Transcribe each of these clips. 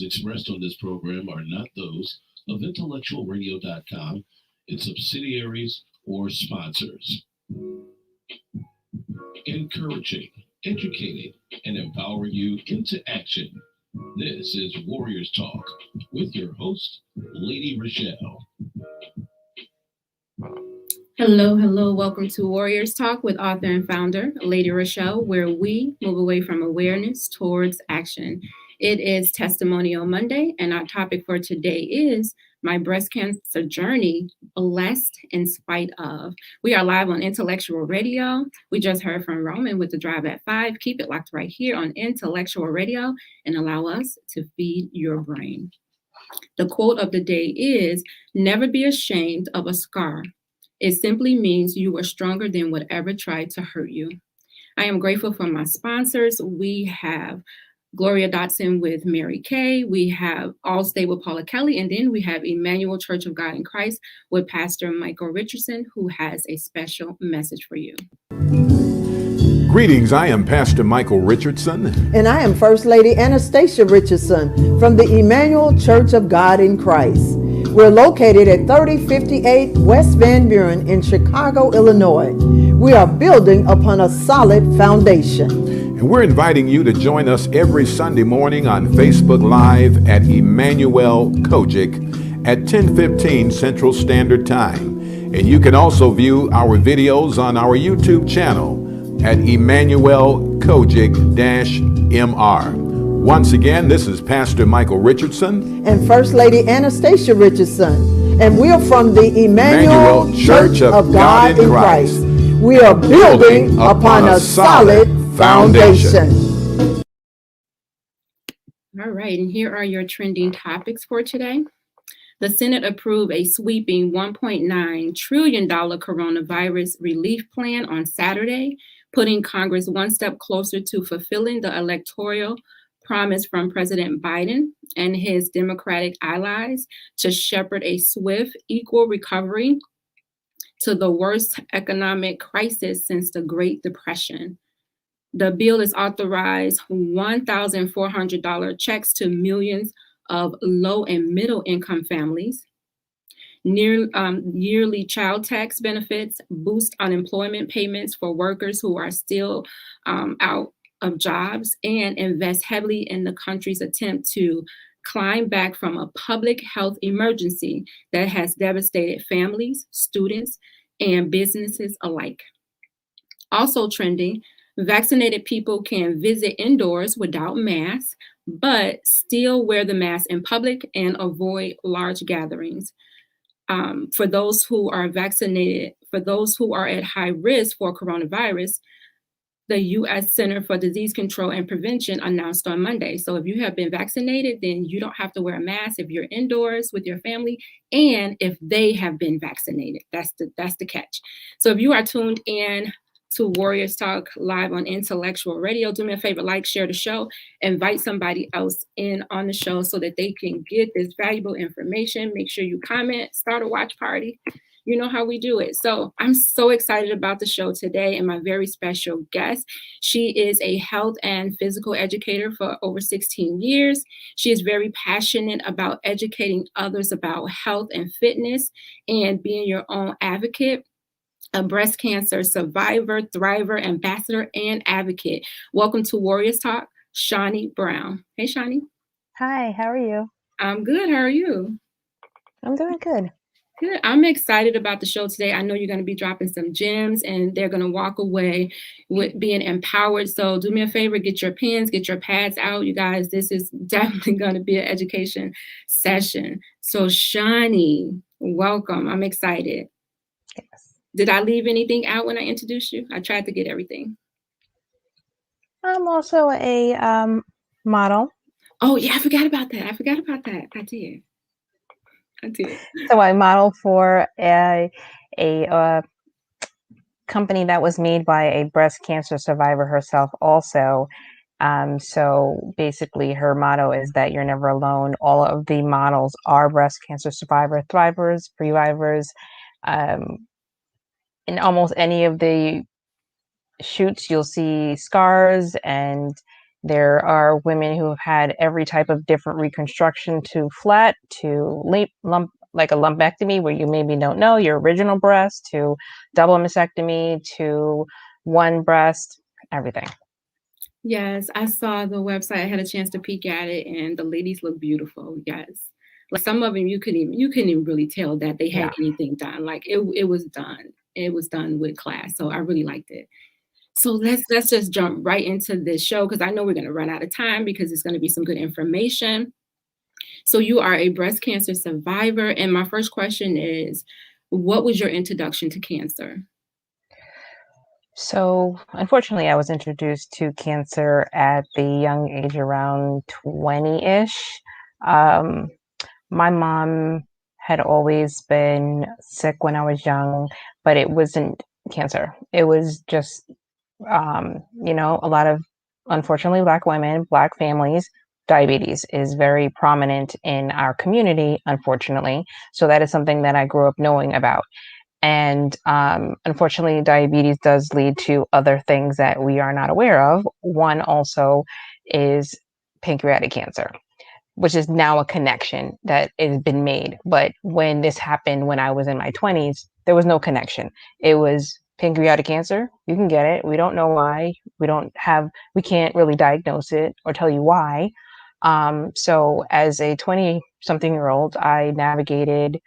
expressed on this program are not those of intellectualradio.com, its subsidiaries, or sponsors. Encouraging, educating, and empowering you into action. This is Warriors Talk with your host, Lady ReShell. Hello, hello. Welcome to Warriors Talk with author and founder, Lady ReShell, where we move away from awareness towards action. It is Testimonial Monday, and our topic for today is my breast cancer journey, blessed in spite of. We are live on Intellectual Radio. We just heard from Roman with the Drive at 5. Keep it locked right here on Intellectual Radio and allow us to feed your brain. The quote of the day is, "Never be ashamed of a scar. It simply means you were stronger than whatever tried to hurt you." I am grateful for my sponsors. We have Gloria Dotson with Mary Kay. We have Allstate with Paula Kelly. And then we have Emanuel Church of God in Christ with Pastor Michael Richardson, who has a special message for you. Greetings, I am Pastor Michael Richardson. And I am First Lady Anastasia Richardson from the Emanuel Church of God in Christ. We're located at 3058 West Van Buren in Chicago, Illinois. We are building upon a solid foundation. And we're inviting you to join us every Sunday morning on Facebook Live at Emanuel Cogic at 10:15 Central Standard Time. And you can also view our videos on our YouTube channel at Emanuel Cogic-MR. Once again, this is Pastor Michael Richardson and First Lady Anastasia Richardson, and we are from the Emanuel Church of God in Christ. We are building upon a solid foundation. All right, and here are your trending topics for today. The Senate approved a sweeping $1.9 trillion coronavirus relief plan on Saturday, putting Congress one step closer to fulfilling the electoral promise from President Biden and his Democratic allies to shepherd a swift, equal recovery to the worst economic crisis since the Great Depression. The bill is authorized $1,400 checks to millions of low and middle income families. Yearly child tax benefits boost unemployment payments for workers who are still out of jobs, and invest heavily in the country's attempt to climb back from a public health emergency that has devastated families, students, and businesses alike. Also trending, vaccinated people can visit indoors without masks, but still wear the mask in public and avoid large gatherings. For those who are vaccinated, for those who are at high risk for coronavirus, the U.S. Center for Disease Control and Prevention announced on Monday. So if you have been vaccinated, then you don't have to wear a mask if you're indoors with your family, and if they have been vaccinated. That's the catch. So if you are tuned in to Warriors Talk live on Intellectual Radio, do me a favor, like, share the show, invite somebody else in on the show so that they can get this valuable information. Make sure you comment, start a watch party. You know how we do it. So I'm so excited about the show today and my very special guest. She is a health and physical educator for over 16 years. She is very passionate about educating others about health and fitness and being your own advocate. A breast cancer survivor, thriver, ambassador, and advocate. Welcome to Warriors Talk, Shoni Brown. Hey, Shoni. Hi, how are you? I'm good. How are you? I'm doing good. Good. I'm excited about the show today. I know you're going to be dropping some gems and they're going to walk away with being empowered. So do me a favor, get your pens, get your pads out. You guys, this is definitely going to be an education session. So Shoni, welcome. I'm excited. Yes. Did I leave anything out when I introduced you? I tried to get everything. I'm also a model. Oh, yeah, I forgot about that. I did. So I model for a company that was made by a breast cancer survivor herself also. So basically her motto is that you're never alone. All of the models are breast cancer survivor, thrivers, previvors. In almost any of the shoots, you'll see scars and There are women who have had every type of different reconstruction, to flat, to lump, like a lumpectomy where you maybe don't know your original breast, to double mastectomy, to one breast, everything. Yes, I saw the website. I had a chance to peek at it, and the ladies look beautiful. Yes, like some of them, you couldn't even really tell that they had anything done. Like it was done. It was done with class. So I really liked it. So let's just jump right into this show, because I know we're going to run out of time because it's going to be some good information. So you are a breast cancer survivor, and my first question is, what was your introduction to cancer? So unfortunately, I was introduced to cancer at the young age, around 20-ish. My mom had always been sick when I was young, but it wasn't cancer. It was just, a lot of, unfortunately, Black women, Black families, diabetes is very prominent in our community, unfortunately. So that is something that I grew up knowing about. And unfortunately, diabetes does lead to other things that we are not aware of. One also is pancreatic cancer, which is now a connection that has been made. But when this happened, when I was in my 20s, there was no connection. It was pancreatic cancer. You can get it. We don't know why. We can't really diagnose it or tell you why. So as a 20-something-year-old, I navigated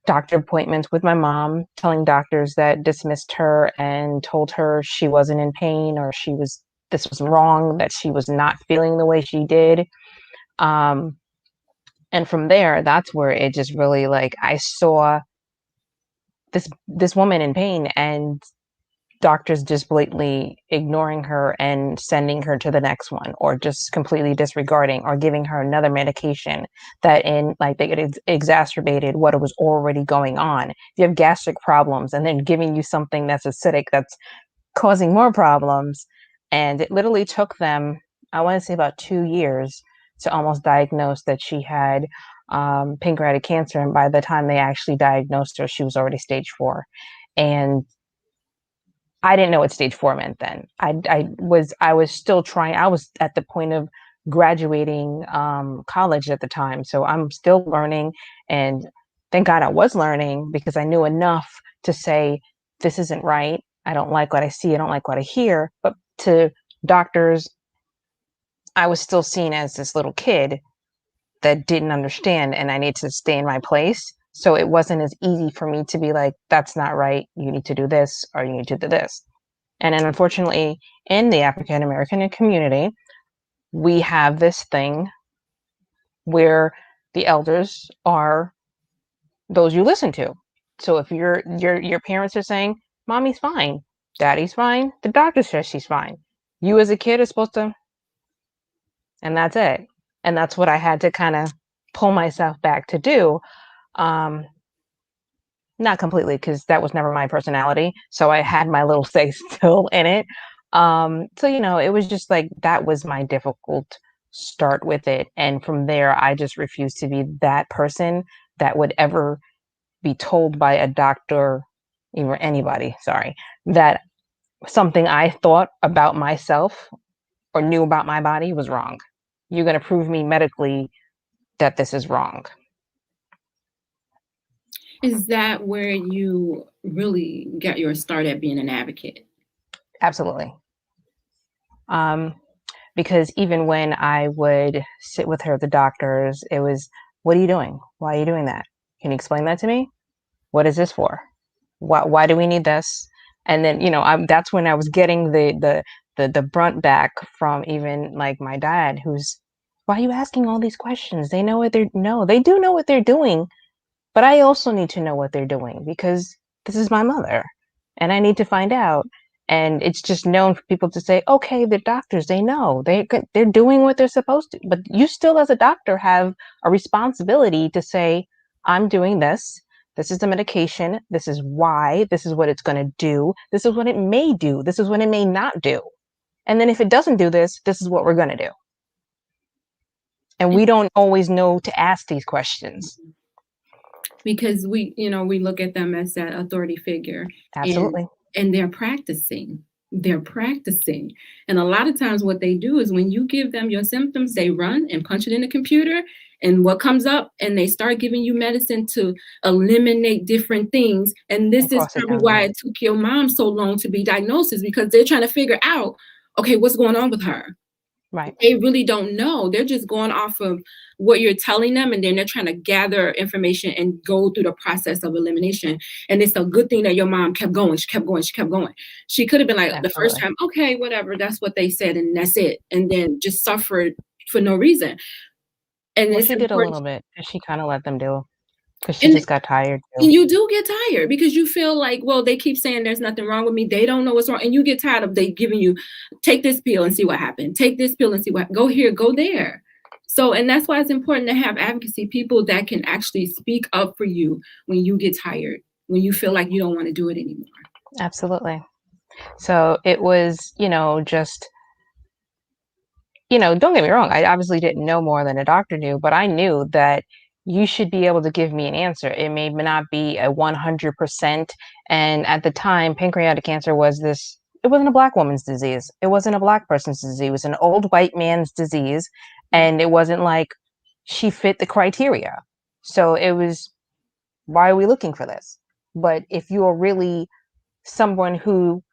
doctor appointments with my mom, telling doctors that dismissed her and told her she wasn't in pain, or this was wrong, that she was not feeling the way she did. And from there, that's where it just really, like, I saw this woman in pain, and doctors just blatantly ignoring her and sending her to the next one, or just completely disregarding, or giving her another medication that they exacerbated what was already going on. If you have gastric problems and then giving you something that's acidic, that's causing more problems. And it literally took them, I want to say, about 2 years to almost diagnose that she had pancreatic cancer. And by the time they actually diagnosed her, she was already stage 4. And I didn't know what stage 4 meant then. I was still trying. I was at the point of graduating college at the time. So I'm still learning, and thank God I was learning, because I knew enough to say, this isn't right. I don't like what I see. I don't like what I hear. But to doctors, I was still seen as this little kid that didn't understand, and I need to stay in my place. So it wasn't as easy for me to be like, that's not right. You need to do this, or you need to do this. And then unfortunately, in the African American community, we have this thing where the elders are those you listen to. So if your parents are saying, mommy's fine, daddy's fine, the doctor says she's fine, you as a kid are supposed to, and that's it. And that's what I had to kind of pull myself back to do. Not completely, because that was never my personality. So I had my little say still in it. So, it was just like, that was my difficult start with it. And from there, I just refused to be that person that would ever be told by a doctor, or anybody, sorry, that something I thought about myself or knew about my body was wrong. You're going to prove me medically that this is wrong. Is that where you really got your start at being an advocate? Absolutely. Because even when I would sit with her at the doctor's, it was, what are you doing? Why are you doing that? Can you explain that to me? What is this for? Why do we need this? And then, that's when I was getting the brunt back from even like my dad, who's, why are you asking all these questions? They know what they do know what they're doing, but I also need to know what they're doing, because this is my mother and I need to find out. And it's just known for people to say, okay, the doctors, they know, they're doing what they're supposed to. But you still, as a doctor, have a responsibility to say, I'm doing this. This is the medication. This is why. This is what it's going to do. This is what it may do. This is what it may not do. And then if it doesn't do this, this is what we're going to do. And we don't always know to ask these questions. Because we look at them as that authority figure. Absolutely. And they're practicing. They're practicing. And a lot of times what they do is when you give them your symptoms, they run and punch it in the computer, and what comes up, and they start giving you medicine to eliminate different things. And this And is cross it probably down. why it took your mom so long to be diagnosed, is because they're trying to figure out, okay, what's going on with her? Right. They really don't know. They're just going off of what you're telling them, and then they're trying to gather information and go through the process of elimination. And it's a good thing that your mom kept going. She kept going. She kept going. She could have been like, the first Absolutely. time, okay, whatever, that's what they said, and that's it. And then just suffered for no reason. And Well, it's she did a important. little bit, 'cause she kinda let them do, 'cause she And just got tired too. you do get tired because you feel like, well, they keep saying there's nothing wrong with me. They don't know what's wrong. And you get tired of they giving you, take this pill and see what happened. Take this pill and see what, go here, go there. So, and that's why it's important to have advocacy, people that can actually speak up for you when you get tired, when you feel like you don't want to do it anymore. Absolutely. So it was, just, don't get me wrong, I obviously didn't know more than a doctor knew, but I knew that you should be able to give me an answer. It may not be a 100%. And at the time, pancreatic cancer it wasn't a black woman's disease. It wasn't a black person's disease. It was an old white man's disease. And it wasn't like she fit the criteria. So it was, why are we looking for this? But if you are really someone who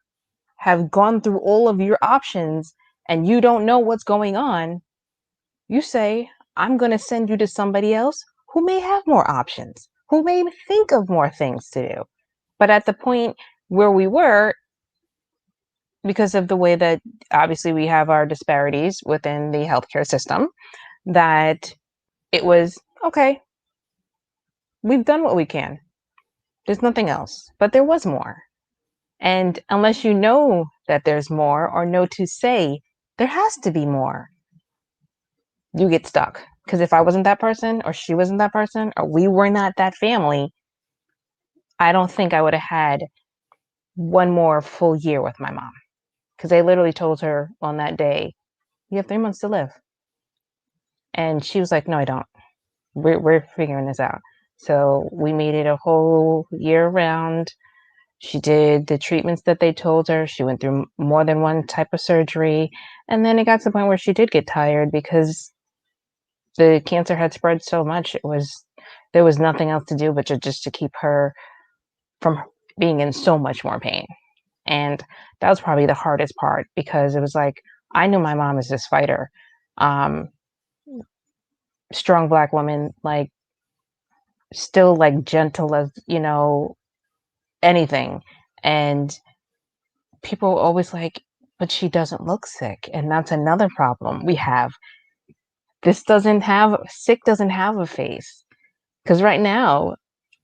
have gone through all of your options and you don't know what's going on, you say, I'm going to send you to somebody else who may have more options, who may think of more things to do. But at the point where we were, because of the way that obviously we have our disparities within the healthcare system, that it was, okay, we've done what we can. There's nothing else. But there was more. And unless you know that there's more or know to say, there has to be more, you get stuck. Because if I wasn't that person, or she wasn't that person, or we were not that family, I don't think I would have had one more full year with my mom. Because they literally told her on that day, you have 3 months to live. And she was like, no, I don't. We're figuring this out. So we made it a whole year round. She did the treatments that they told her. She went through more than one type of surgery. And then it got to the point where she did get tired because the cancer had spread so much. There was nothing else to do but just to keep her from being in so much more pain. And that was probably the hardest part, because it was like, I knew my mom is this fighter, strong Black woman, like still like gentle as, anything. And people always like, but she doesn't look sick. And that's another problem we have. Sick doesn't have a face. Because right now,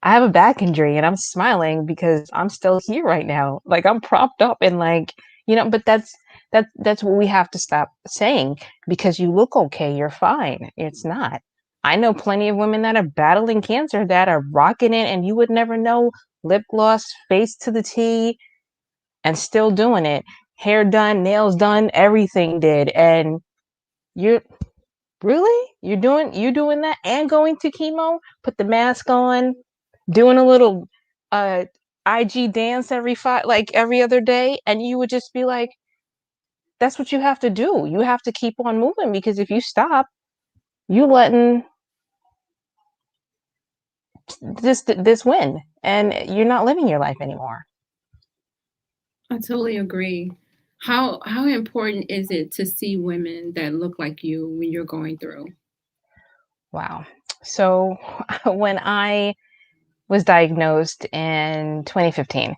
I have a back injury and I'm smiling because I'm still here right now. Like I'm propped up and but that's what we have to stop saying, because you look okay, you're fine. It's not. I know plenty of women that are battling cancer that are rocking it and you would never know, lip gloss, face to the T, and still doing it. Hair done, nails done, everything did. And you're doing that and going to chemo, put the mask on, doing a little IG dance every other day, and you would just be like, that's what you have to do. You have to keep on moving, because if you stop, you letting this win, and you're not living your life anymore. I totally agree. How important is it to see women that look like you when you're going through? Wow. So when I was diagnosed in 2015,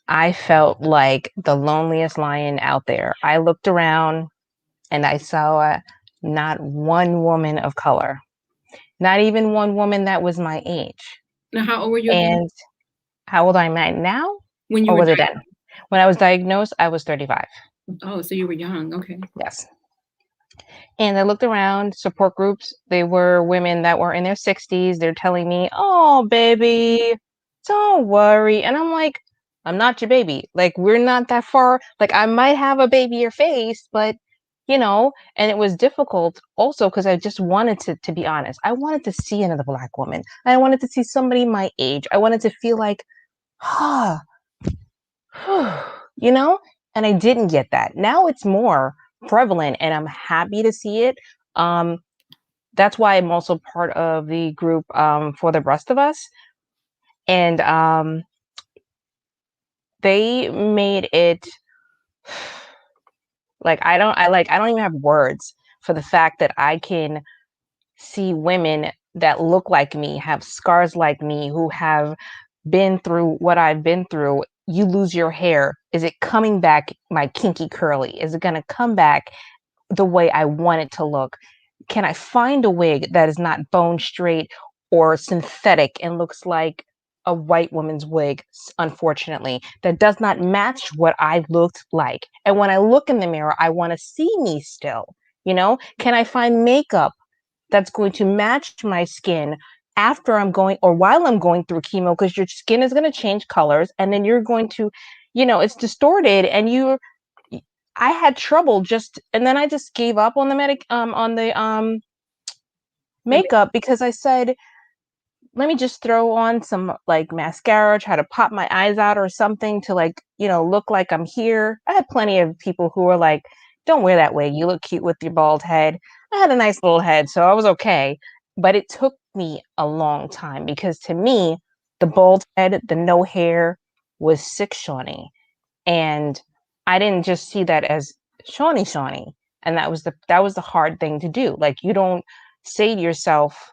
I felt like the loneliest lion out there. I looked around and I saw not one woman of color, not even one woman that was my age. Now, how old were you again? And how old am I now? When you Or were was it then? When I was diagnosed, I was 35. Oh, so you were young. Okay. Yes. And I looked around, support groups, they were women that were in their 60s. They're telling me, oh, baby, don't worry. And I'm like, I'm not your baby. Like, we're not that far. Like, I might have a baby-er face, but, and it was difficult also because I just wanted to be honest. I wanted to see another Black woman. I wanted to see somebody my age. I wanted to feel like, and And I didn't get that. Now it's more prevalent and I'm happy to see it. That's why I'm also part of the group for the rest of us. And they made it like I don't even have words for the fact that I can see women that look like me, have scars like me, who have been through what I've been through. You lose your hair. Is it coming back my kinky curly? Is it going to come back the way I want it to look? Can I find a wig that is not bone straight or synthetic and looks like a white woman's wig, unfortunately, that does not match what I looked like? And when I look in the mirror, I want to see me still, you know? Can I find makeup that's going to match my skin after I'm going or while I'm going through chemo? Because your skin is going to change colors and then you're going to, you know, it's distorted and I had trouble and then I just gave up on the makeup because I said, let me just throw on some like mascara, try to pop my eyes out or something to like, you know, look like I'm here. I had plenty of people who were like, don't wear that wig. You look cute with your bald head. I had a nice little head, so I was okay. But it took me a long time because to me, the bald head, the no hair was sick Shoni. And I didn't just see that as Shoni. And that was the hard thing to do. Like, you don't say to yourself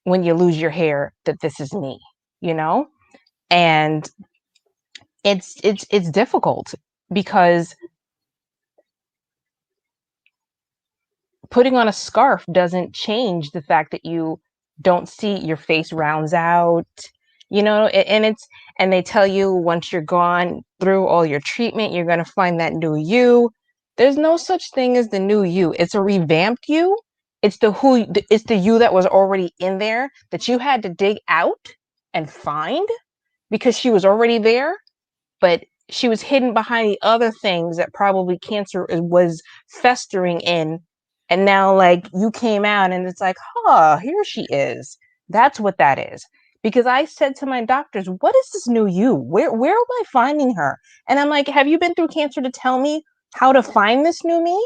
when you lose your hair that this is me, you know? And it's difficult because putting on a scarf doesn't change the fact that you don't see your face rounds out, you know, and they tell you once you're gone through all your treatment, you're going to find that new you. There's no such thing as the new you. It's a revamped you. It's the you that was already in there that you had to dig out and find because she was already there, but she was hidden behind the other things that probably cancer was festering in. And now, like, you came out and it's like, here she is. That's what that is. Because I said to my doctors, what is this new you? Where am I finding her? And I'm like, have you been through cancer to tell me how to find this new me?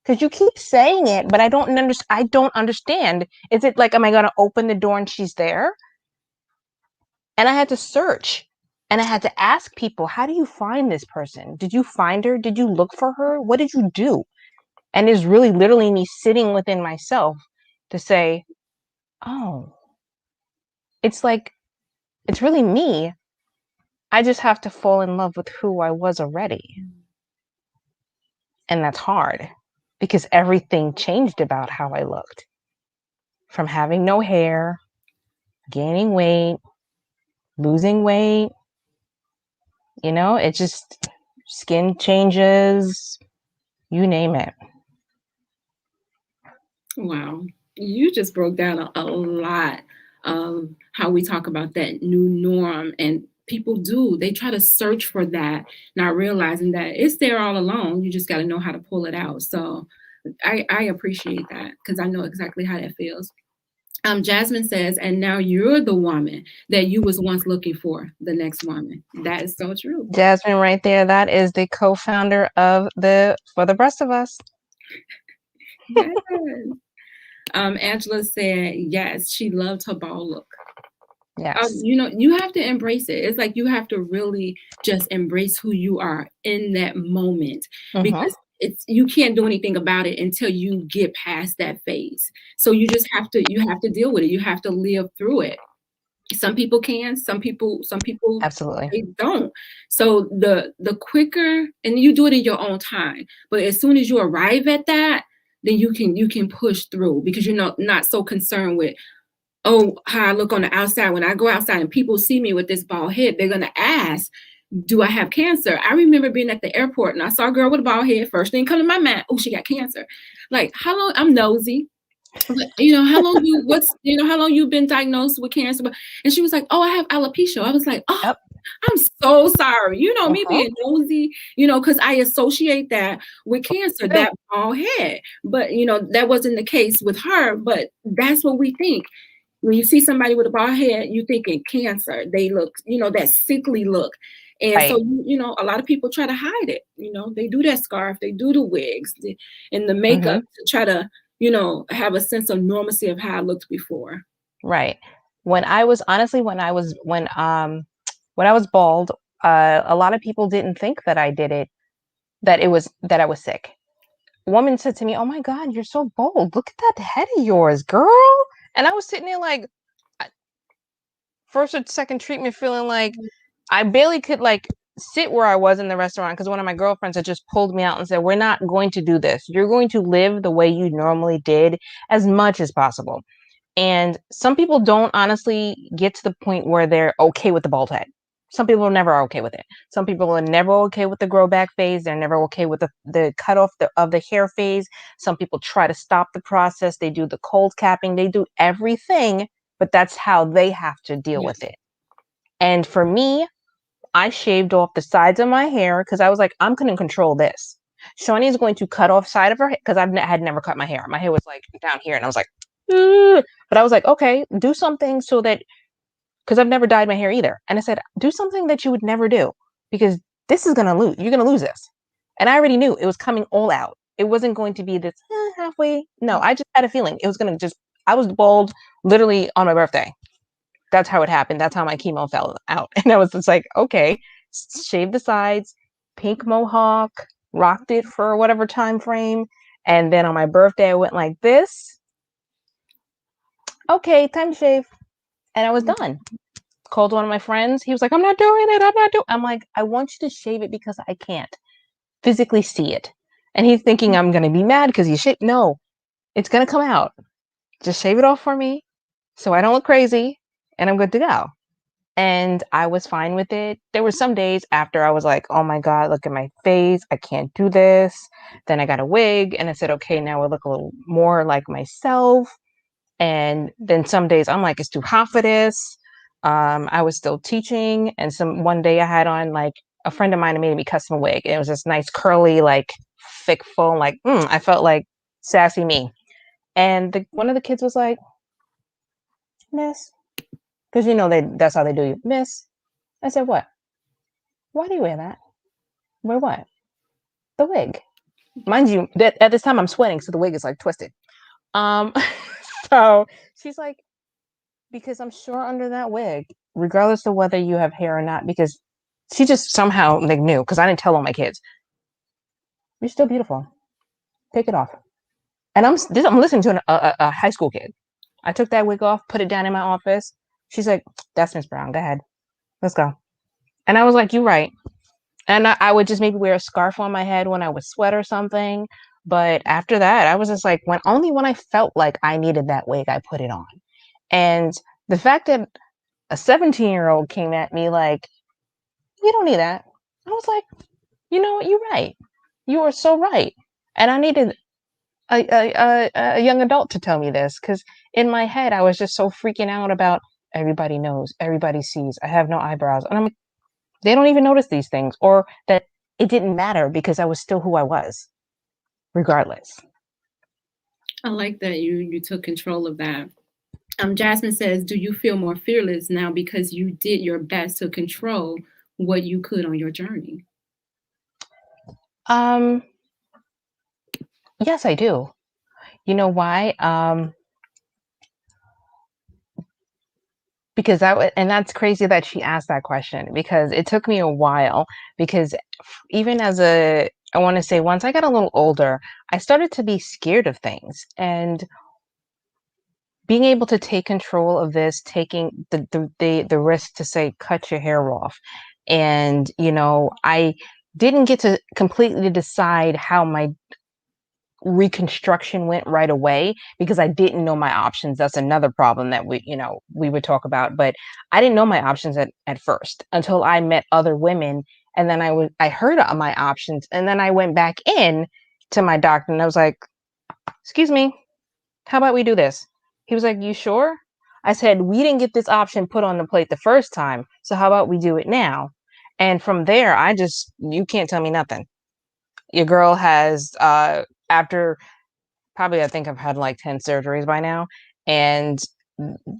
Because you keep saying it, but I don't understand. Is it like, am I going to open the door and she's there? And I had to search. And I had to ask people, how do you find this person? Did you find her? Did you look for her? What did you do? And it's really literally me sitting within myself to say, oh, it's really me. I just have to fall in love with who I was already. And that's hard because everything changed about how I looked. From having no hair, gaining weight, losing weight, you know, it just skin changes, you name it. Wow. You just broke down a lot of how we talk about that new norm, and people they try to search for that, not realizing that it's there all along. You just got to know how to pull it out. So I appreciate that because I know exactly how that feels. Jasmine says, and now you're the woman that you was once looking for, the next woman. That is so true. Jasmine right there, that is the co-founder of For the Rest of Us. Yes. Angela said, yes, she loved her bald look. Yes. You know, you have to embrace it. It's like you have to really just embrace who you are in that moment because you can't do anything about it until you get past that phase. So you have to deal with it. You have to live through it. Some people can, some people absolutely they don't. So the quicker, and you do it in your own time, but as soon as you arrive at that, then you can push through because you're not so concerned with, oh, how I look on the outside. When I go outside and people see me with this bald head, they're gonna ask, do I have cancer? I remember being at the airport and I saw a girl with a bald head. First thing come to my mind, oh, she got cancer. Like, how long? I'm nosy. You know, how long you've been diagnosed with cancer? And she was like, oh, I have alopecia. I was like, oh, yep. I'm so sorry. You know, me being nosy, you know, because I associate that with cancer, that bald head. But, you know, that wasn't the case with her. But that's what we think. When you see somebody with a bald head, you're thinking cancer. They look, you know, that sickly look. And so, you know, a lot of people try to hide it. You know, they do that scarf, they do the wigs and the makeup to try to, you know, have a sense of normalcy of how I looked before. Right. When I was bald, a lot of people didn't think that I did it, that I was sick. A woman said to me, "Oh my God, you're so bold. Look at that head of yours, girl." And I was sitting there like, first or second treatment, feeling like I barely could like sit where I was in the restaurant, because one of my girlfriends had just pulled me out and said, "We're not going to do this. You're going to live the way you normally did as much as possible." And some people don't honestly get to the point where they're okay with the bald head. Some people are never okay with it. Some people are never okay with the grow back phase. They're never okay with the cut off of the hair phase. Some people try to stop the process. They do the cold capping. They do everything, but that's how they have to deal with it. And for me, I shaved off the sides of my hair because I was like, I'm going to control this. Shoni is going to cut off side of her hair, because I had never cut my hair. My hair was like down here, and I was like, but I was like, okay, do something so that, because I've never dyed my hair either. And I said, do something that you would never do, because this is going to lose. You're going to lose this. And I already knew it was coming all out. It wasn't going to be this halfway. No, I just had a feeling it was going to I was bald literally on my birthday. That's how it happened. That's how my chemo fell out. And I was just like, okay, shave the sides, pink mohawk, rocked it for whatever time frame. And then on my birthday, I went like this. Okay, time to shave. And I was done. Called one of my friends. He was like, I'm not doing it. I'm like, I want you to shave it because I can't physically see it. And he's thinking I'm going to be mad because you shaved. No, it's going to come out. Just shave it off for me so I don't look crazy, and I'm good to go. And I was fine with it. There were some days after I was like, oh my God, look at my face. I can't do this. Then I got a wig and I said, okay, now I look a little more like myself. And then some days I'm like, it's too hot for this. I was still teaching, and one day I had on, like, a friend of mine made me custom wig. And it was this nice curly, like thick full, like I felt like sassy me. And one of the kids was like, "Miss," because you know that's how they do you, "Miss." I said, "What? Why do you wear that?" "Wear what?" "The wig." Mind you, that at this time I'm sweating, so the wig is like twisted. So she's like, because I'm sure under that wig, regardless of whether you have hair or not, because she just somehow like knew, because I didn't tell all my kids, "You're still beautiful. Take it off." And I'm listening to a high school kid. I took that wig off, put it down in my office. She's like, "That's Miss Brown. Go ahead. Let's go." And I was like, "You're right." And I would just maybe wear a scarf on my head when I would sweat or something. But after that, I was just like, only when I felt like I needed that wig, I put it on. And the fact that a 17-year-old came at me like, "You don't need that." I was like, you know what? You're right. You are so right. And I needed a young adult to tell me this, because in my head, I was just so freaking out about everybody knows, everybody sees, I have no eyebrows. And I'm like, they don't even notice these things, or that it didn't matter because I was still who I was, regardless. I like that you took control of that. Jasmine says, do you feel more fearless now because you did your best to control what you could on your journey? Yes, I do. You know why? Because that's crazy that she asked that question, because it took me a while, because even I want to say, once I got a little older, I started to be scared of things, and being able to take control of this, taking the risk to say, cut your hair off. And, you know, I didn't get to completely decide how my reconstruction went right away, because I didn't know my options. That's another problem that we would talk about, but I didn't know my options at first until I met other women. And then I heard of my options, and then I went back in to my doctor and I was like, "Excuse me, how about we do this?" He was like, "You sure?" I said, "We didn't get this option put on the plate the first time, so how about we do it now?" And from there, you can't tell me nothing. Your girl has, after probably, I think I've had like 10 surgeries by now. And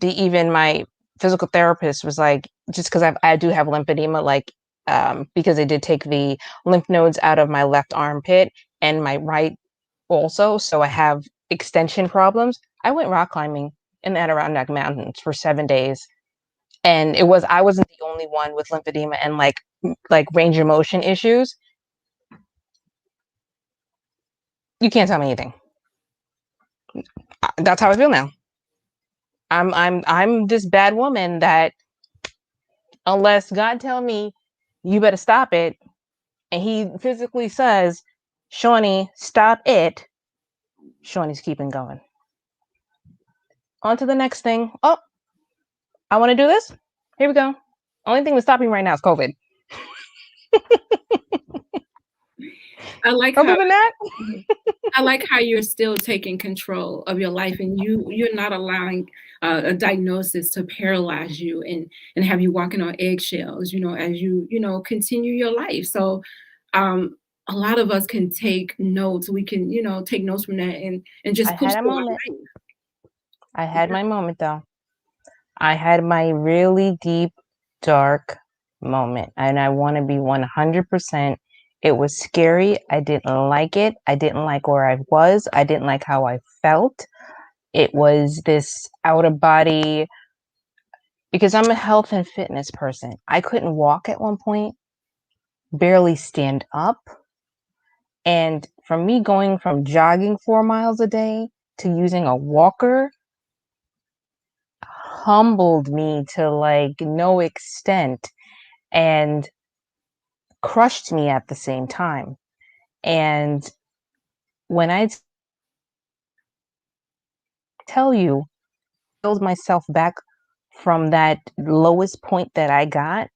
even my physical therapist was like, just because I do have lymphedema, like, because they did take the lymph nodes out of my left armpit and my right also. So I have extension problems. I went rock climbing in the Adirondack Mountains for 7 days. And I wasn't the only one with lymphedema and like range of motion issues. You can't tell me anything. That's how I feel now. I'm this bad woman that unless God tell me you better stop it, and he physically says, Shoni, stop it, Shoni's keeping going. On to the next thing. Oh, I want to do this. Here we go. Only thing that's stopping right now is COVID. I like Other than that, I like how you're still taking control of your life, and you're not allowing a diagnosis to paralyze you and have you walking on eggshells, as you continue your life. So a lot of us can take notes. We can, take notes from that and just I push had a through our moment. life. I had my moment though. I had my really deep, dark moment, and I want to be 100%. It was scary. I didn't like it. I didn't like where I was. I didn't like how I felt. It was this out of body, because I'm a health and fitness person. I couldn't walk at one point, barely stand up. And for me, going from jogging 4 miles a day to using a walker humbled me to like no extent and crushed me at the same time. And when I tell you, build myself back from that lowest point that I got,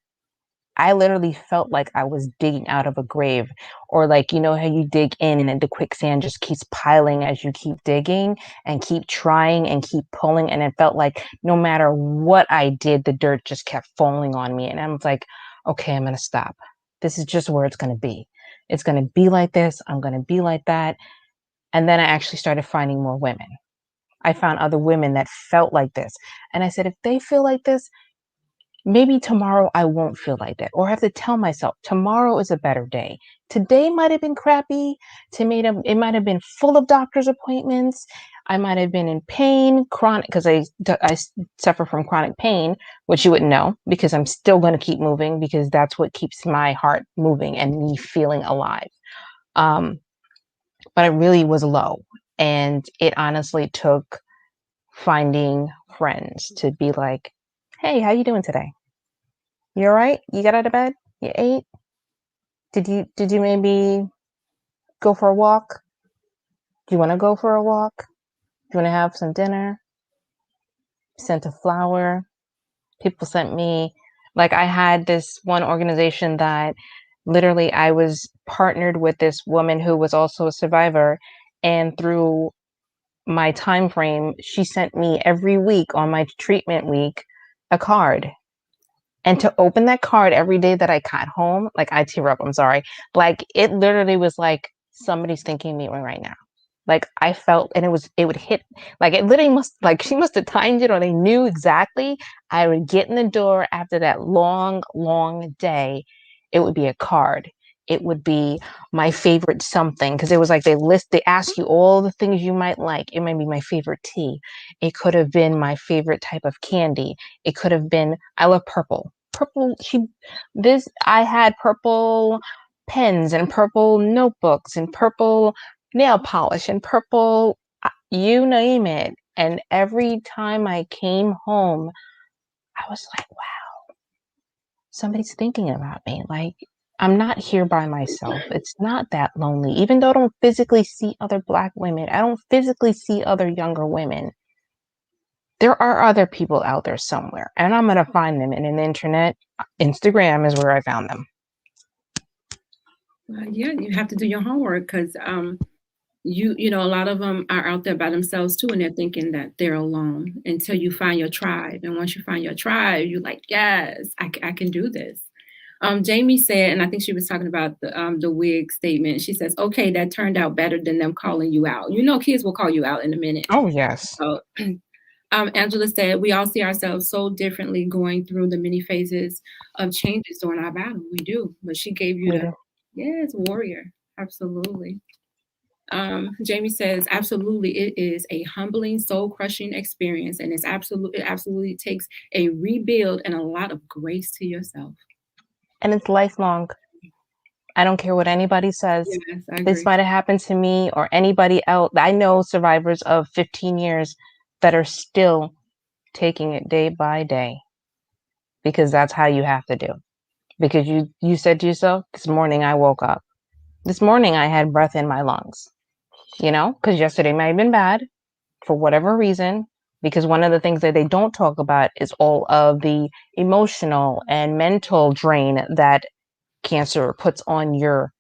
I literally felt like I was digging out of a grave, or like, how you dig in and then the quicksand just keeps piling as you keep digging and keep trying and keep pulling. And it felt like no matter what I did, the dirt just kept falling on me. And I was like, okay, I'm going to stop. This is just where it's going to be. It's going to be like this. I'm going to be like that. And then I actually started finding more women. I found other women that felt like this. And I said, if they feel like this, maybe tomorrow I won't feel like that. Or I have to tell myself tomorrow is a better day. Today might have been crappy. It might have been full of doctor's appointments. I might have been in pain, chronic, because I suffer from chronic pain, which you wouldn't know, because I'm still going to keep moving, because that's what keeps my heart moving and me feeling alive. But I really was low. And it honestly took finding friends to be like, hey, how you doing today? You all right? You got out of bed? You ate? Did you maybe go for a walk? Do you want to go for a walk? Do you want to have some dinner? Sent a flower. People sent me, like, I had this one organization that literally I was partnered with this woman who was also a survivor, and through my time frame, she sent me every week on my treatment week a card. And to open that card every day that I got home, like, I tear up, I'm sorry. Like, it literally was like somebody's thinking of me right now. Like, I felt, and it would hit, like, it literally she must have timed it, or they knew exactly. I would get in the door after that long, long day. It would be a card. It would be my favorite something, because it was like they ask you all the things you might like. It might be my favorite tea. It could have been my favorite type of candy. It could have been, I love purple. I had purple pens and purple notebooks and purple nail polish and purple, you name it. And every time I came home, I was like, wow, somebody's thinking about me. Like, I'm not here by myself. It's not that lonely. Even though I don't physically see other Black women, I don't physically see other younger women, there are other people out there somewhere, and I'm going to find them. And in the internet, Instagram is where I found them. Yeah, you have to do your homework, because a lot of them are out there by themselves too, and they're thinking that they're alone until you find your tribe. And once you find your tribe, you're like, yes, I can do this. Jamie said, and I think she was talking about the wig statement. She says, okay, that turned out better than them calling you out. Kids will call you out in a minute. Oh, yes. So Angela said, we all see ourselves so differently going through the many phases of changes during our battle. We do. But she gave you yes, warrior. Absolutely. Jamie says, absolutely, it is a humbling, soul-crushing experience, and it absolutely takes a rebuild and a lot of grace to yourself. And it's lifelong. I don't care what anybody says. Yes, I agree. This might have happened to me or anybody else. I know survivors of 15 years that are still taking it day by day, because that's how you have to do. Because you said to yourself, this morning I woke up. This morning I had breath in my lungs, because yesterday might have been bad for whatever reason, because one of the things that they don't talk about is all of the emotional and mental drain that cancer puts on your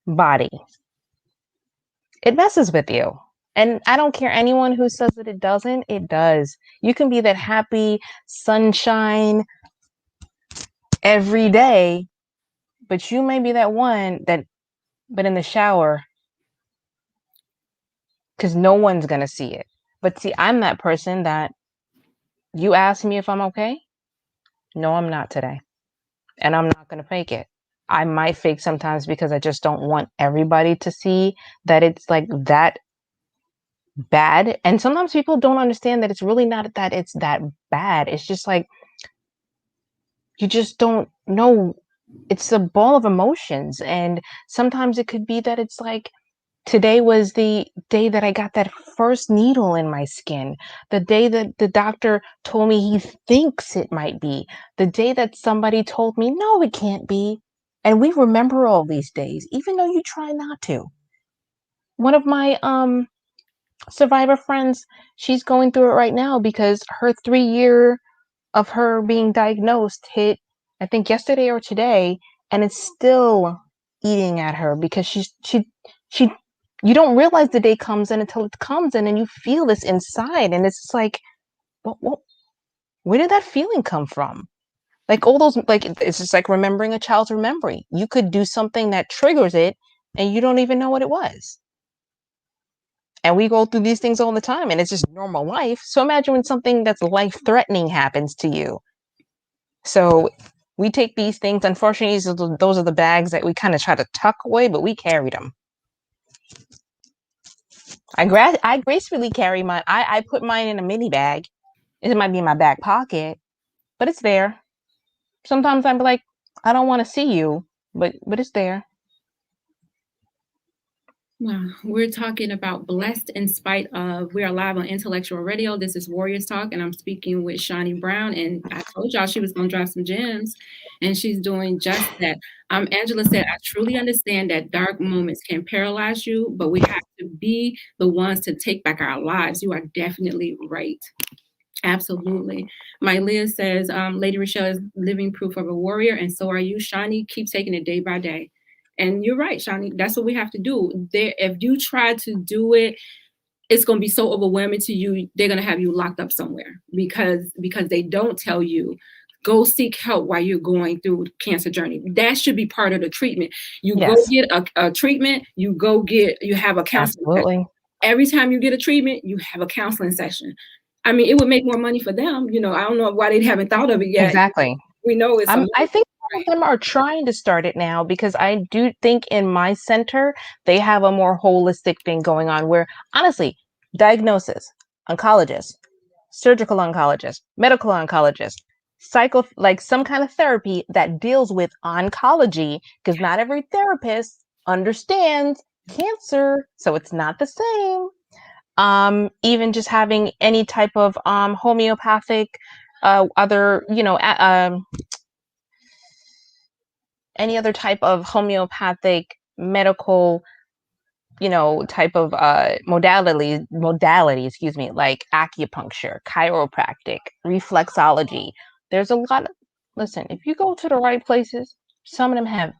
body. It messes with you. And I don't care anyone who says that it doesn't, it does. You can be that happy sunshine every day, but you may be that one but in the shower, because no one's going to see it. But see, I'm that person that you ask me if I'm okay. No, I'm not today. And I'm not going to fake it. I might fake sometimes because I just don't want everybody to see that it's like that bad. And sometimes people don't understand that it's really not that it's that bad. It's just like, you just don't know. It's a ball of emotions. And sometimes it could be that it's like, today was the day that I got that first needle in my skin, the day that the doctor told me he thinks it might be, the day that somebody told me, no, it can't be. And we remember all these days, even though you try not to. One of my survivor friends, she's going through it right now because her 3 year of her being diagnosed hit, I think yesterday or today, and it's still eating at her because she you don't realize the day comes in until it comes in, and you feel this inside, and it's like, well, where did that feeling come from? Like all those, like it's just like remembering a child's memory. You could do something that triggers it, and you don't even know what it was. And we go through these things all the time, and it's just normal life. So imagine when something that's life-threatening happens to you. So we take these things. Unfortunately, those are the bags that we kind of try to tuck away, but we carried them. I gracefully carry mine. I put mine in a mini bag. It might be in my back pocket, but it's there. Sometimes I'm like, I don't want to see you, but it's there. Wow, we're talking about blessed in spite of. We are live on Intellectual Radio. This is Warriors Talk, and I'm speaking with Shoni Brown. And I told y'all she was going to drop some gems, and she's doing just that. Angela said, I truly understand that dark moments can paralyze you, but we have to be the ones to take back our lives. You are definitely right. Absolutely. Mylea says, Lady ReShell is living proof of a warrior, and so are you, Shoni. Keep taking it day by day. And you're right, Shoni. That's what we have to do. If you try to do it, it's going to be so overwhelming to you. They're going to have you locked up somewhere because they don't tell you, go seek help while you're going through cancer journey. That should be part of the treatment. You go get a treatment. You have a counseling session. Every time you get a treatment, you have a counseling session. I mean, it would make more money for them. I don't know why they haven't thought of it yet. Exactly. We know it's. I think some of them are trying to start it now, because I do think in my center, they have a more holistic thing going on where, honestly, diagnosis, oncologist, surgical oncologist, medical oncologist, like some kind of therapy that deals with oncology, because not every therapist understands cancer. So it's not the same. Even just having any type of homeopathic, any other type of homeopathic medical, type of modality, like acupuncture, chiropractic, reflexology. There's a lot of, listen, if you go to the right places, some of them have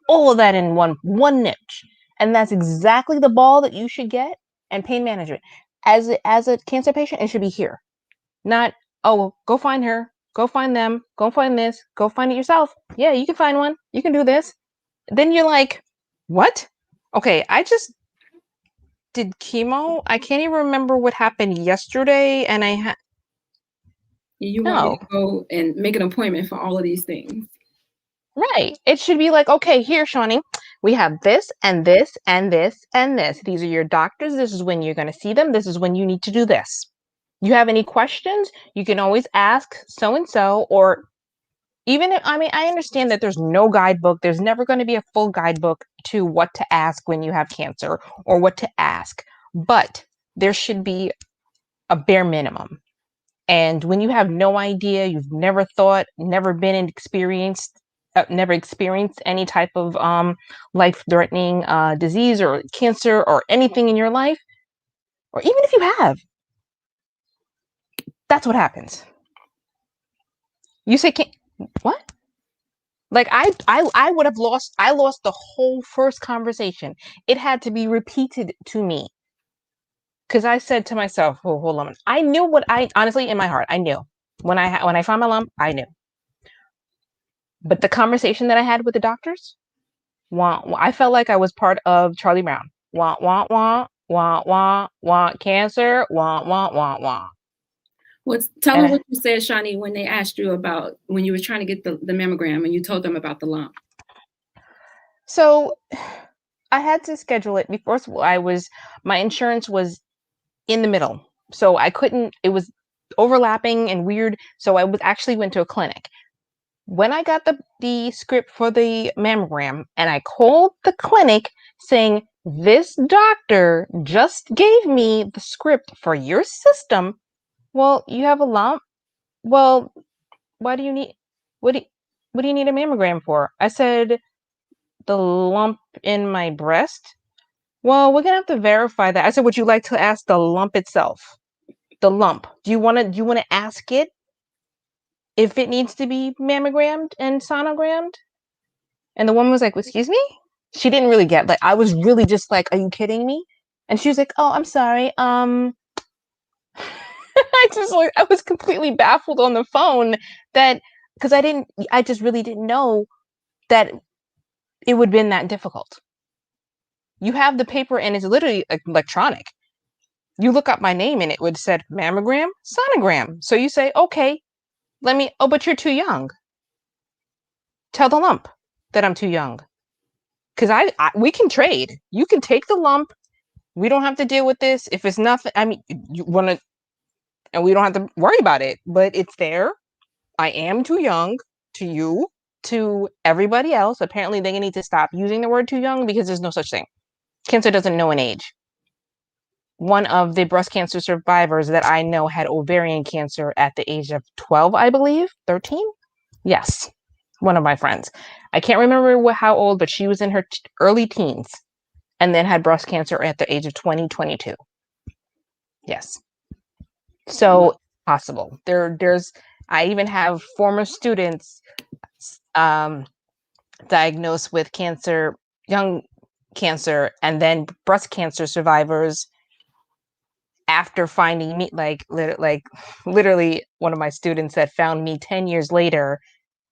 all of that in one niche. And that's exactly the ball that you should get. And pain management. As a cancer patient, it should be here. Not, oh, go find her, go find them, go find this, go find it yourself. Yeah, you can find one. You can do this. Then you're like, what? Okay, did chemo. I can't even remember what happened yesterday, and I had You want me to go and make an appointment for all of these things. Right. It should be like, okay, here, Shoni, we have this and this and this and this. These are your doctors. This is when you're going to see them. This is when you need to do this. You have any questions? You can always ask so-and-so, or even if, I mean, I understand that there's no guidebook. There's never going to be a full guidebook to what to ask when you have cancer or what to ask, but there should be a bare minimum. And when you have no idea, you've never thought, never been experienced, never experienced any type of life-threatening disease or cancer or anything in your life, or even if you have, that's what happens. You say, what? Like I would have lost. I lost the whole first conversation. It had to be repeated to me because I said to myself, "Oh, hold on." I knew what I honestly in my heart. I knew when I found my lump. I knew. But the conversation that I had with the doctors, I felt like I was part of Charlie Brown. Wah, wah, wah, wah, wah, wah, cancer, wah, wah, wah, wah. Tell me what you said, Shoni, when they asked you about when you were trying to get the mammogram and you told them about the lump. So I had to schedule it before. My insurance was in the middle. So I couldn't, it was overlapping and weird. So I went to a clinic. When I got the script for the mammogram and I called the clinic saying, this doctor just gave me the script for your system. Well, you have a lump. Well, why do you need, what do you need a mammogram for? I said, the lump in my breast. Well, we're gonna have to verify that. I said, would you like to ask the lump itself? The lump. Do you want to ask it if it needs to be mammogrammed and sonogrammed? And the woman was like, excuse me? She didn't really get, like, I was really just like, are you kidding me? And she was like, oh, I'm sorry. I was completely baffled on the phone because I just really didn't know that it would have been that difficult. You have the paper and it's literally electronic. You look up my name and it would said mammogram, sonogram. So you say, okay, but you're too young. Tell the lump that I'm too young. Because we can trade. You can take the lump. We don't have to deal with this. If it's nothing, I mean, you want to, and we don't have to worry about it, but it's there. I am too young to you, to everybody else. Apparently they need to stop using the word too young because there's no such thing. Cancer doesn't know an age. One of the breast cancer survivors that I know had ovarian cancer at the age of 12, I believe, 13. Yes. One of my friends. I can't remember how old, but she was in her early teens and then had breast cancer at the age of 20, 22. Yes. So possible. I even have former students diagnosed with cancer, young cancer, and then breast cancer survivors after finding me, like literally one of my students that found me 10 years later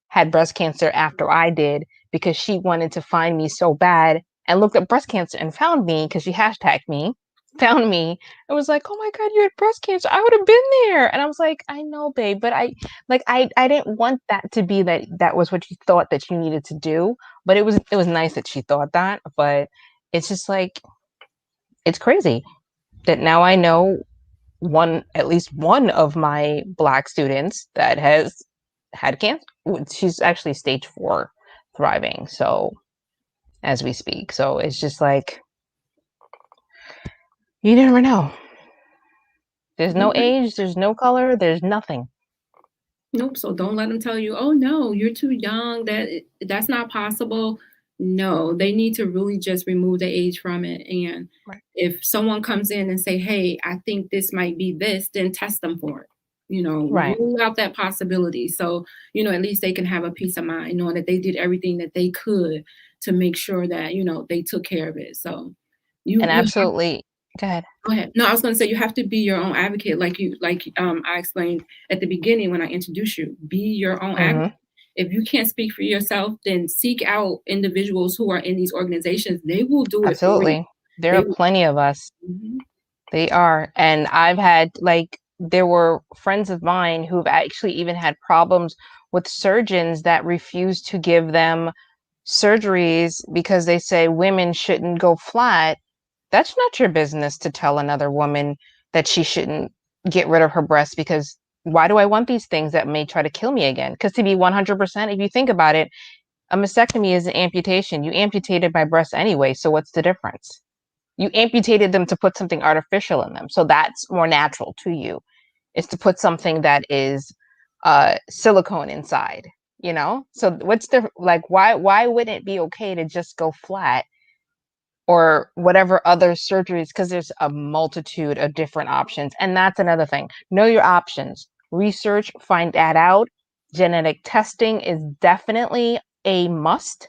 had breast cancer after I did because she wanted to find me so bad and looked up breast cancer and found me because she hashtagged me, found me and was like, oh my God, you had breast cancer. I would have been there. And I was like, I know, babe, but I didn't want that to be that was what you thought that you needed to do. But it was nice that she thought that, but it's just like, it's crazy that now I know at least one of my Black students that has had cancer. She's actually stage 4 thriving. So as we speak. So it's just like, you never know. There's no age, there's no color, there's nothing. Nope. So don't let them tell you, oh no, you're too young. That's not possible. No, they need to really just remove the age from it. And if someone comes in and say, hey, I think this might be this, then test them for it. Rule out that possibility. So, at least they can have a peace of mind knowing that they did everything that they could to make sure that, they took care of it. So absolutely. Go ahead. No, I was going to say you have to be your own advocate. Like I explained at the beginning when I introduced you, be your own advocate. If you can't speak for yourself, then seek out individuals who are in these organizations. They will do it for you. There are plenty of us. Mhm. They are. And I've had, like, there were friends of mine who've actually even had problems with surgeons that refuse to give them surgeries because they say women shouldn't go flat. That's not your business to tell another woman that she shouldn't get rid of her breasts, because why do I want these things that may try to kill me again? Because to be 100%, if you think about it, a mastectomy is an amputation. You amputated my breasts anyway, so what's the difference? You amputated them to put something artificial in them, so that's more natural to you, is to put something that is silicone inside, you know? So what's the, like, why wouldn't it be okay to just go flat or whatever other surgeries? Because there's a multitude of different options. And that's another thing. Know your options. Research, find that out. Genetic testing is definitely a must.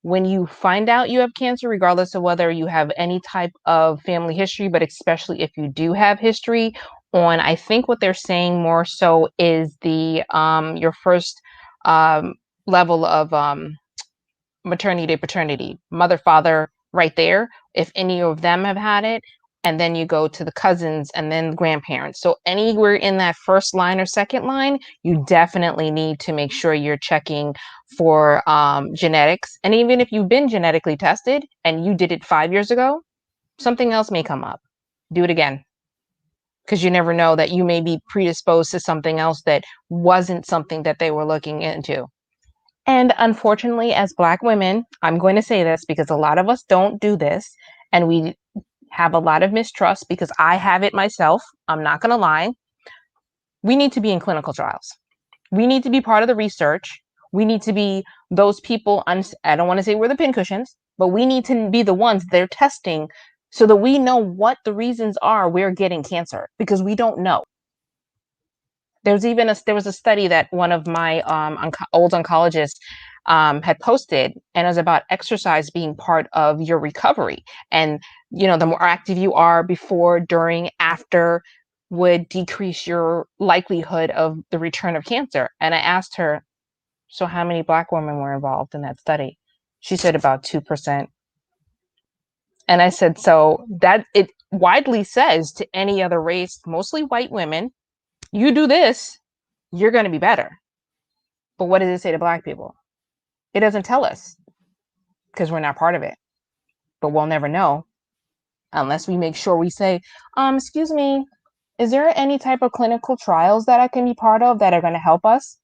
When you find out you have cancer, regardless of whether you have any type of family history, but especially if you do have history, on, I think what they're saying more so is the your first level of maternity, paternity, mother, father, right there, if any of them have had it, and then you go to the cousins and then grandparents. So anywhere in that first line or second line, you definitely need to make sure you're checking for genetics. And even if you've been genetically tested and you did it 5 years ago, something else may come up. Do it again, because you never know that you may be predisposed to something else that wasn't something that they were looking into. And unfortunately, as Black women, I'm going to say this because a lot of us don't do this, and we have a lot of mistrust, because I have it myself. I'm not going to lie. We need to be in clinical trials. We need to be part of the research. We need to be those people. I don't want to say we're the pincushions, but we need to be the ones they're testing so that we know what the reasons are we're getting cancer, because we don't know. There was a study that one of my old oncologists had posted, and it was about exercise being part of your recovery. And, you know, the more active you are before, during, after, would decrease your likelihood of the return of cancer. And I asked her, so how many Black women were involved in that study? She said about 2%. And I said, so that it widely says to any other race, mostly white women, you do this, you're going to be better. But what does it say to Black people? It doesn't tell us, because we're not part of it. But we'll never know unless we make sure we say, excuse me, is there any type of clinical trials that I can be part of that are going to help us?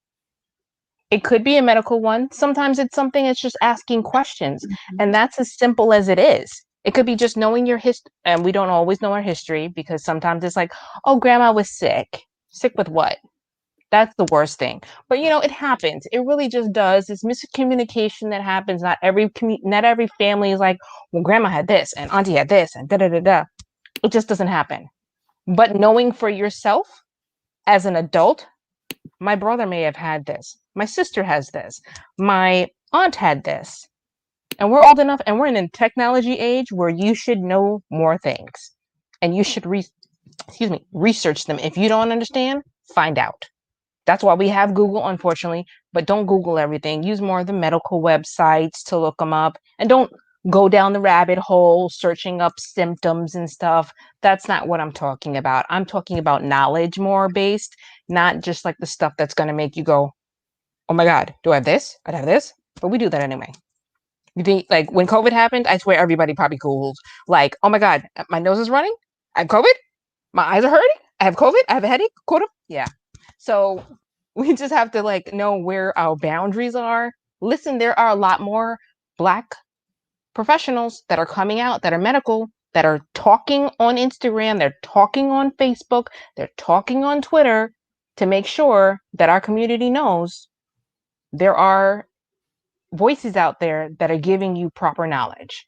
It could be a medical one. Sometimes it's something, it's just asking questions. And that's as simple as it is. It could be just knowing your history. And we don't always know our history, because sometimes it's like, oh, grandma was sick. Sick with what? That's the worst thing. But, you know, it happens. It really just does. It's miscommunication that happens. Not every family is like, well, grandma had this and auntie had this and da-da-da-da. It just doesn't happen. But knowing for yourself as an adult, my brother may have had this. My sister has this. My aunt had this. And we're old enough, and we're in a technology age where you should know more things. And you should research them. If you don't understand, find out. That's why we have Google, unfortunately, but don't Google everything. Use more of the medical websites to look them up, and don't go down the rabbit hole searching up symptoms and stuff. That's not what I'm talking about. I'm talking about knowledge more based, not just like the stuff that's going to make you go, oh my God, do I have this? I have this. But we do that anyway. You think, like, when COVID happened, I swear everybody probably Googled, like, oh my God, my nose is running. I have COVID. My eyes are hurting. I have COVID. I have a headache. Yeah. So we just have to, like, know where our boundaries are. Listen, there are a lot more Black professionals that are coming out, that are medical, that are talking on Instagram, they're talking on Facebook, they're talking on Twitter, to make sure that our community knows there are voices out there that are giving you proper knowledge.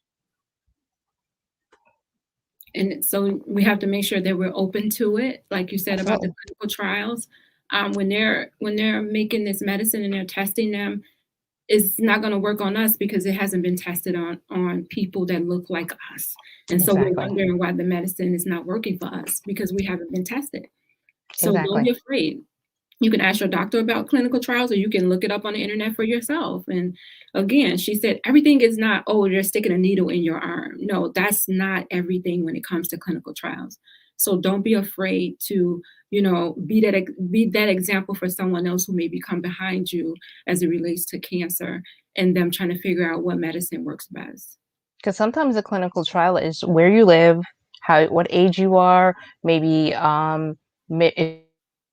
And so we have to make sure that we're open to it, like you said. Absolutely. About the clinical trials. When they're making this medicine and they're testing them, it's not going to work on us because it hasn't been tested on people that look like us. And so We're wondering why the medicine is not working for us, because we haven't been tested. So Don't be afraid. You can ask your doctor about clinical trials, or you can look it up on the internet for yourself. And again, she said, everything is not, oh, you're sticking a needle in your arm. No, that's not everything when it comes to clinical trials. So don't be afraid to, be that example for someone else who maybe come behind you as it relates to cancer and them trying to figure out what medicine works best. Because sometimes a clinical trial is where you live, what age you are, maybe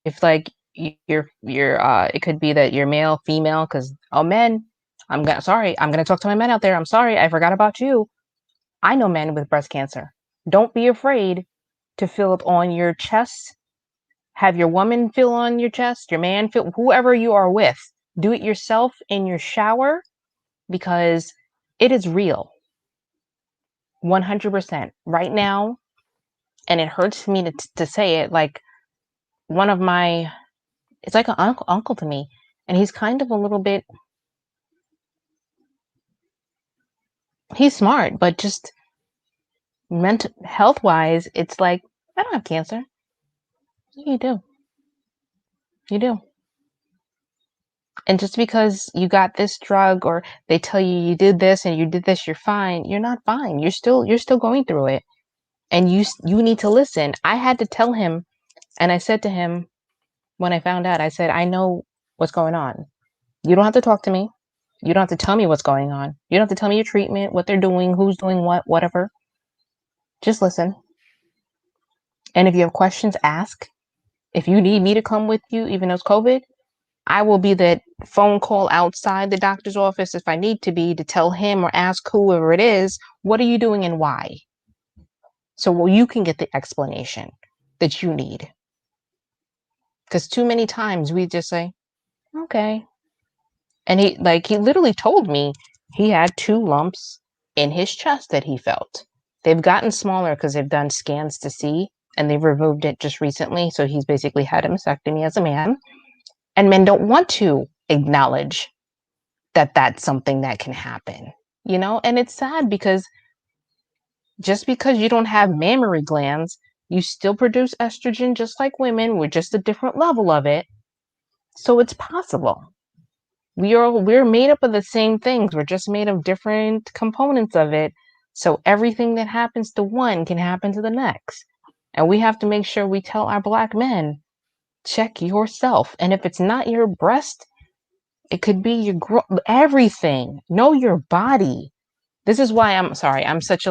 if like you're it could be that you're male, female, because men, I'm gonna talk to my men out there. I'm sorry, I forgot about you. I know men with breast cancer. Don't be afraid to feel it on your chest. Have your woman feel on your chest, your man feel, whoever you are with. Do it yourself in your shower, because it is real. 100% right now. And it hurts me to say it, like it's like an uncle to me, and he's kind of a little bit, he's smart, but just mental health wise, it's like, I don't have cancer. You do. And just because you got this drug, or they tell you did this and you did this, you're fine. You're not fine. You're still going through it. And you need to listen. I had to tell him, and I said to him when I found out, I said, I know what's going on. You don't have to talk to me. You don't have to tell me what's going on. You don't have to tell me your treatment, what they're doing, who's doing what, whatever. Just listen. And if you have questions, ask. If you need me to come with you, even though it's COVID, I will be that phone call outside the doctor's office if I need to be, to tell him or ask whoever it is, what are you doing and why? So you can get the explanation that you need. Because too many times we just say, okay. And he literally told me he had 2 lumps in his chest that he felt. They've gotten smaller because they've done scans to see, and they've removed it just recently. So he's basically had a mastectomy as a man. And men don't want to acknowledge that that's something that can happen, And it's sad, because just because you don't have mammary glands, you still produce estrogen just like women. We're just a different level of it. So it's possible. We're made up of the same things. We're just made of different components of it. So everything that happens to one can happen to the next. And we have to make sure we tell our Black men, check yourself. And if it's not your breast, it could be your everything. Know your body. This is why I'm such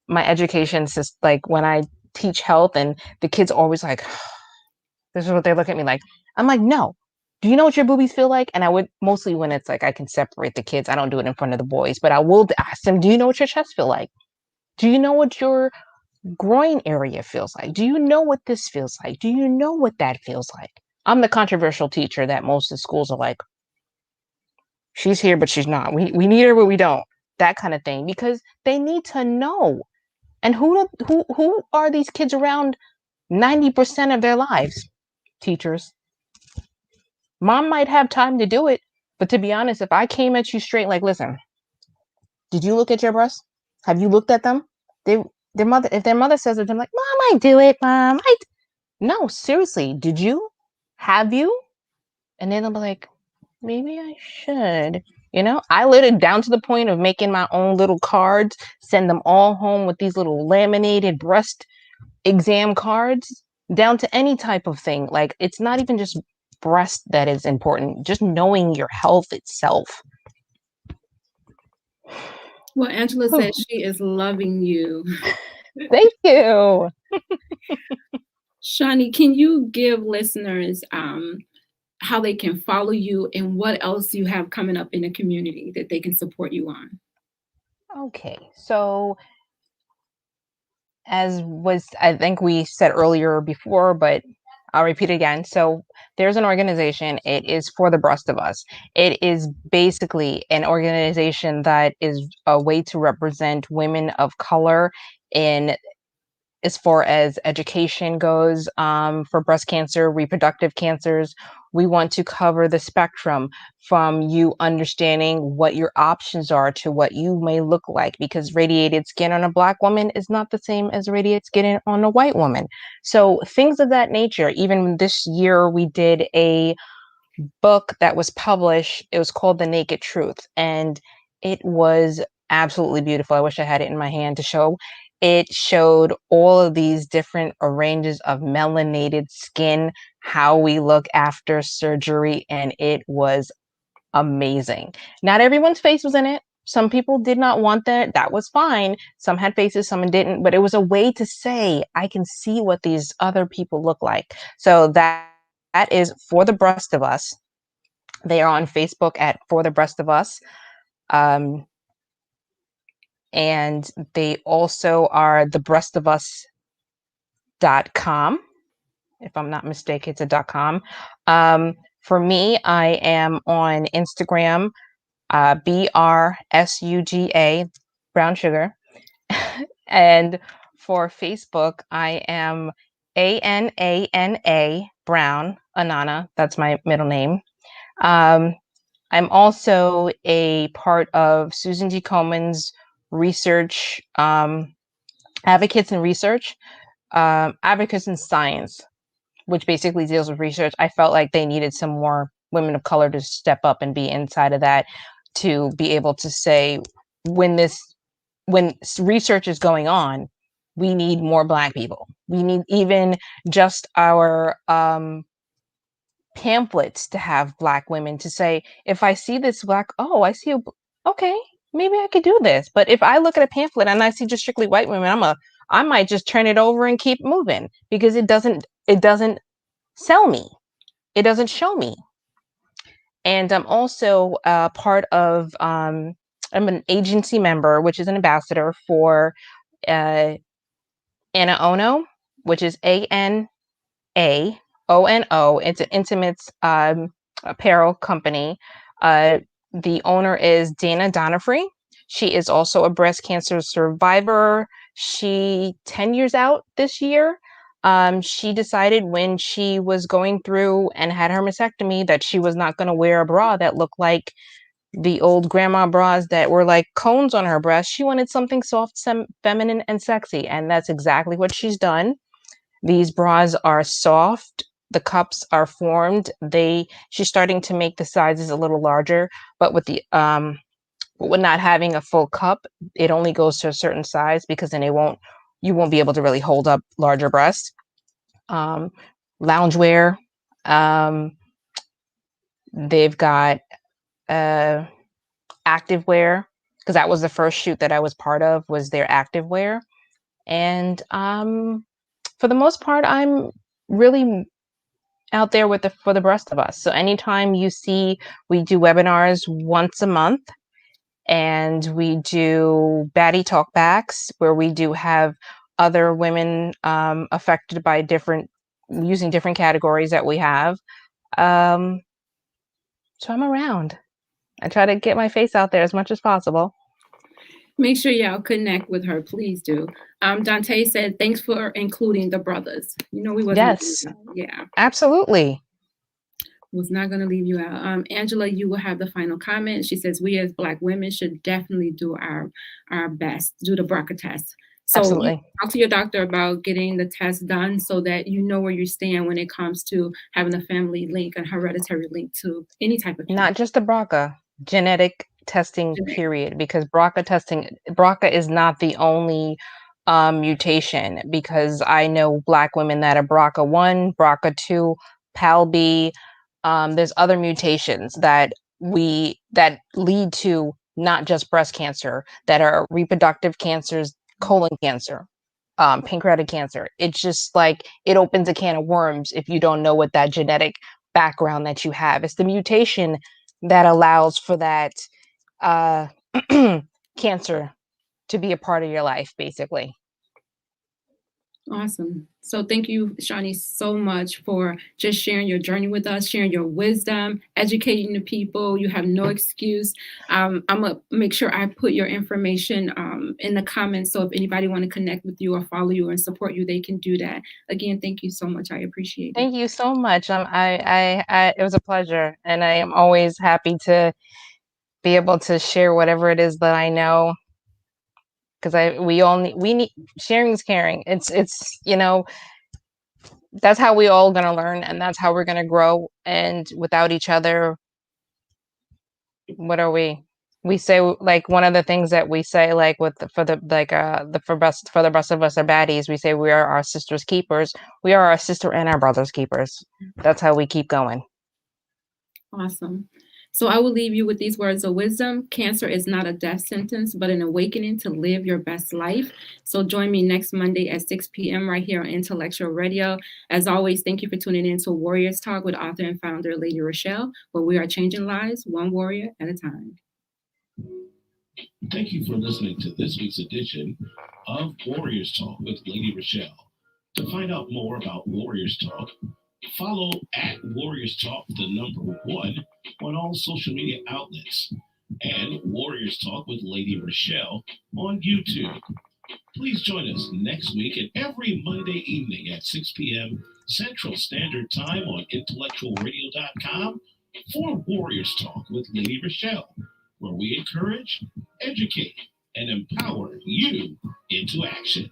my education is like, when I teach health and the kids always like, this is what they look at me like. I'm like, no. Do you know what your boobies feel like? And I would, mostly when it's like I can separate the kids, I don't do it in front of the boys, but I will ask them, do you know what your chest feel like? Do you know what your groin area feels like? Do you know what this feels like? Do you know what that feels like? I'm the controversial teacher that most of the schools are like, she's here, but she's not. We need her, but we don't. That kind of thing, because they need to know. And who are these kids around 90% of their lives? Teachers. Mom might have time to do it, but to be honest, if I came at you straight, like, listen, did you look at your breasts? Have you looked at them? If their mother says it, I'm like, Mom, I do it, Mom. No, seriously, did you? Have you? And then they'll be like, maybe I should. I lit it down to the point of making my own little cards, send them all home with these little laminated breast exam cards, down to any type of thing. Like, it's not even just breast that is important, just knowing your health itself. Well, Angela says she is loving you. Thank you. Shoni, can you give listeners how they can follow you and what else you have coming up in the community that they can support you on? Okay, so as I think we said earlier before, but I'll repeat it again. So there's an organization. It is for the breast of us. It is basically an organization that is a way to represent women of color in as far as education goes, for breast cancer, reproductive cancers. We want to cover the spectrum from you understanding what your options are to what you may look like, because radiated skin on a Black woman is not the same as radiated skin on a white woman. So things of that nature. Even this year, we did a book that was published. It was called The Naked Truth, and it was absolutely beautiful. I wish I had it in my hand to show. It showed all of these different ranges of melanated skin, how we look after surgery, and it was amazing. Not everyone's face was in it. Some people did not want that. That was fine. Some had faces, some didn't, but it was a way to say, I can see what these other people look like. So that is For the Breast of Us. They are on Facebook at For the Breast of Us. And they also are thebreastofus.com. If I'm not mistaken, it's a .com. For me, I am on Instagram, BRSUGA, brown sugar. And for Facebook, I am ANANA Brown, Anana. That's my middle name. I'm also a part of Susan G. Komen's research, Advocates in Research, Advocates in Science, which basically deals with research. I felt like they needed some more women of color to step up and be inside of that, to be able to say, when research is going on, we need more Black people. We need even just our pamphlets to have Black women to say, if I see this Black, oh, I see, okay, maybe I could do this. But if I look at a pamphlet and I see just strictly white women, I might just turn it over and keep moving, because it doesn't sell me. It doesn't show me. And I'm also part of, I'm an agency member, which is an ambassador for Ana Ono, which is ANAONO. It's an intimates apparel company. The owner is Dana Donofree. She is also a breast cancer survivor. She 10 years out this year. She decided when she was going through and had her mastectomy that she was not going to wear a bra that looked like the old grandma bras that were like cones on her breast. She wanted something soft, feminine, and sexy. And that's exactly what she's done. These bras are soft. The cups are formed. She's starting to make the sizes a little larger, but with not having a full cup, it only goes to a certain size, because then you won't be able to really hold up larger breasts. Loungewear. They've got activewear, because that was the first shoot that I was part of, was their activewear. And for the most part, I'm really out there For the Breast of Us. So anytime you see, we do webinars once a month, and we do Baddie Talkbacks, where we do have other women affected by using different categories that we have. So I'm around. I try to get my face out there as much as possible. Make sure y'all connect with her, please do. Dante said, thanks for including the brothers. We wasn't. Yes. Yeah. Absolutely. Was not going to leave you out. Angela, you will have the final comment. She says, we as Black women should definitely do our best, do the BRCA test. So absolutely. Talk to your doctor about getting the test done so that you know where you stand when it comes to having a family link, a hereditary link to any type of cancer. Not just the BRCA, genetic testing, period, because BRCA is not the only mutation, because I know Black women that are BRCA1, BRCA2, PALB. There's other mutations that lead to not just breast cancer, that are reproductive cancers, colon cancer, pancreatic cancer. It's just like, it opens a can of worms if you don't know what that genetic background that you have. It's the mutation that allows for that cancer to be a part of your life, basically. Awesome. So thank you, Shoni, so much for just sharing your journey with us, sharing your wisdom, educating the people. You have no excuse. I'm going to make sure I put your information in the comments. So if anybody want to connect with you or follow you and support you, they can do that. Again, thank you so much. I appreciate it. Thank you so much. It was a pleasure, and I am always happy to be able to share whatever it is that I know, because we need sharing is caring. It's that's how we all gonna learn, and that's how we're gonna grow. And without each other, what are we? We say, like, one of the things that we say, like, for the rest of us are baddies. We say we are our sister's keepers. We are our sister and our brother's keepers. That's how we keep going. Awesome. So I will leave you with these words of wisdom. Cancer is not a death sentence, but an awakening to live your best life. So join me next Monday at 6 p.m. right here on Intellectual Radio. As always, thank you for tuning in to Warriors Talk with author and founder Lady ReShell, where we are changing lives one warrior at a time. Thank you for listening to this week's edition of Warriors Talk with Lady ReShell. To find out more about Warriors Talk, follow at Warriors Talk, #1, on all social media outlets, and Warriors Talk with Lady ReShell on YouTube. Please join us next week and every Monday evening at 6 p.m. Central Standard Time on intellectualradio.com for Warriors Talk with Lady ReShell, where we encourage, educate, and empower you into action.